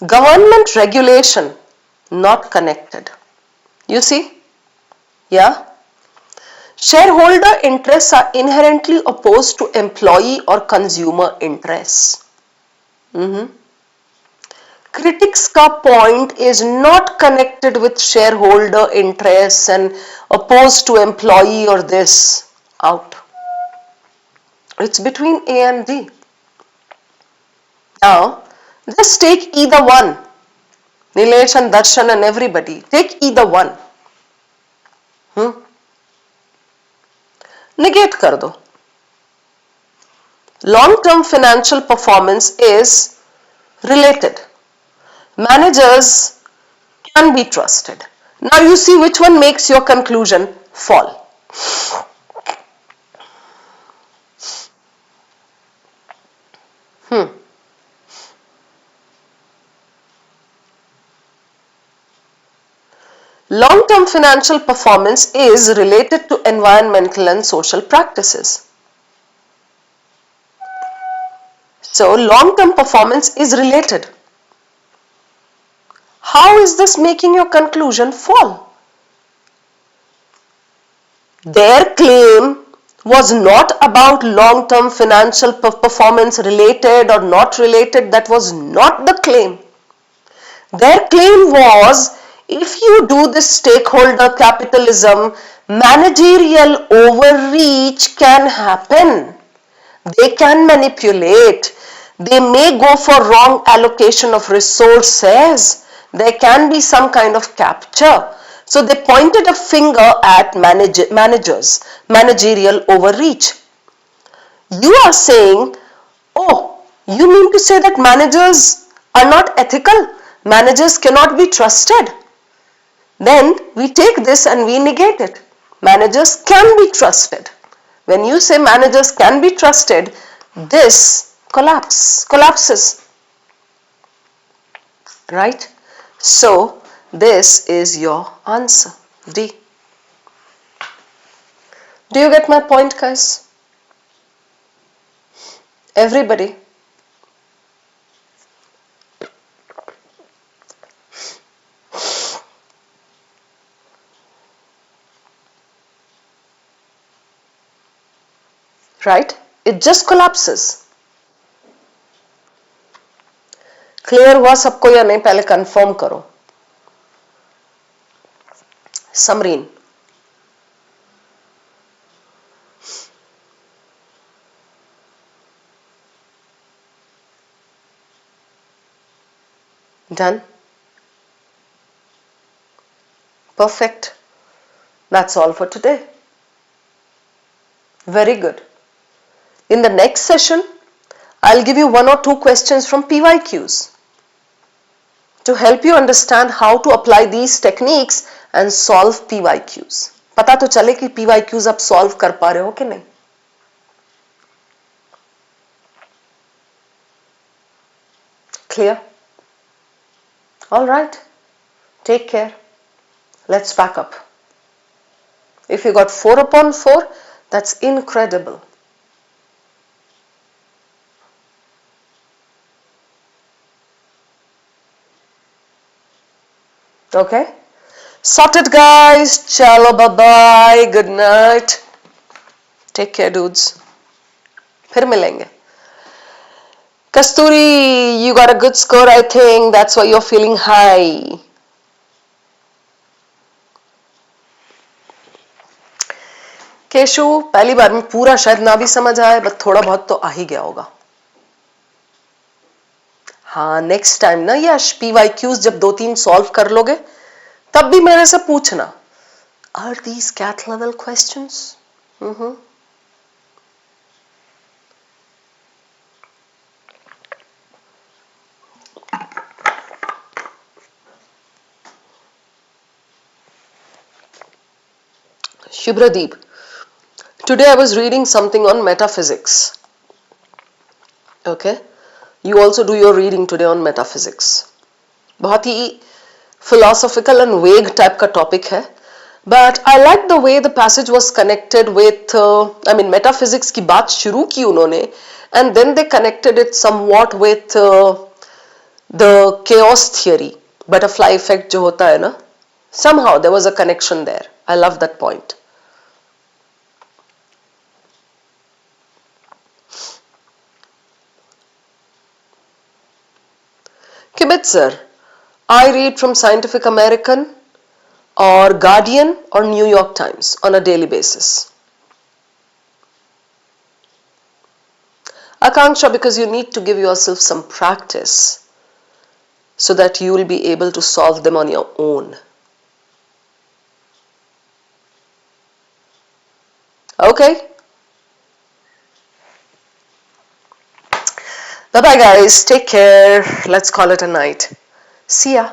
Government regulation, not connected. You see? Yeah? Shareholder interests are inherently opposed to employee or consumer interests. Critics ka point is not connected with shareholder interests and opposed to employee or this. Out. It's between A and D. Now, just take either one. Nilesh and Darshan and everybody. Take either one. Negate kar do. Long-term financial performance is related. Managers can be trusted. Now you see which one makes your conclusion fall. Long-term financial performance is related to environmental and social practices. So, long-term performance is related. How is this making your conclusion fall? Their claim was not about long-term financial performance related or not related. That was not the claim. Their claim was, if you do this stakeholder capitalism, managerial overreach can happen. They can manipulate. They may go for wrong allocation of resources. There can be some kind of capture. So they pointed a finger at managers, managerial overreach. You are saying, oh, you mean to say that managers are not ethical? Managers cannot be trusted? Then we take this and we negate it. Managers can be trusted. When you say managers can be trusted, this collapses. Right? So, this is your answer, D. Do you get my point, guys? Everybody? Right? It just collapses. Clear हुआ सबको या नहीं? पहले confirm करो. Samreen. Done? Perfect. That's all for today. Very good. In the next session, I'll give you one or two questions from PYQs to help you understand how to apply these techniques and solve PYQs. पता तो चले कि PYQs आप solve कर पा रहे हो कि नहीं? Clear? All right. Take care. Let's pack up. If you got 4 upon 4, that's incredible. Okay? Sorted, guys. Chalo, bye-bye. Good night. Take care, dudes. फिर मिलेंगे. Kasturi, you got a good score, I think. That's why you're feeling high. Keshu, पहली बार में पूरा शायद ना भी समझ आए, बट थोड़ा बहुत तो आ ही गया होगा. हाँ, नेक्स्ट टाइम ना यश PYQs जब 2-3 सॉल्व कर लोगे तब भी मेरे से पूछना. Are these cat level questions? Shubhradeep, today I was reading something on metaphysics. Okay, you also do your reading today on metaphysics. बहुत ही philosophical and vague type का topic है. But I like the way the passage was connected with, metaphysics की बात शुरू की उन्होंने, and then they connected it somewhat with the chaos theory, butterfly effect जो होता है ना. Somehow there was a connection there. I love that point. Kibitzer, I read from Scientific American or Guardian or New York Times on a daily basis. Akanksha, because you need to give yourself some practice so that you will be able to solve them on your own. Okay? Bye bye guys, take care. Let's call it a night. See ya.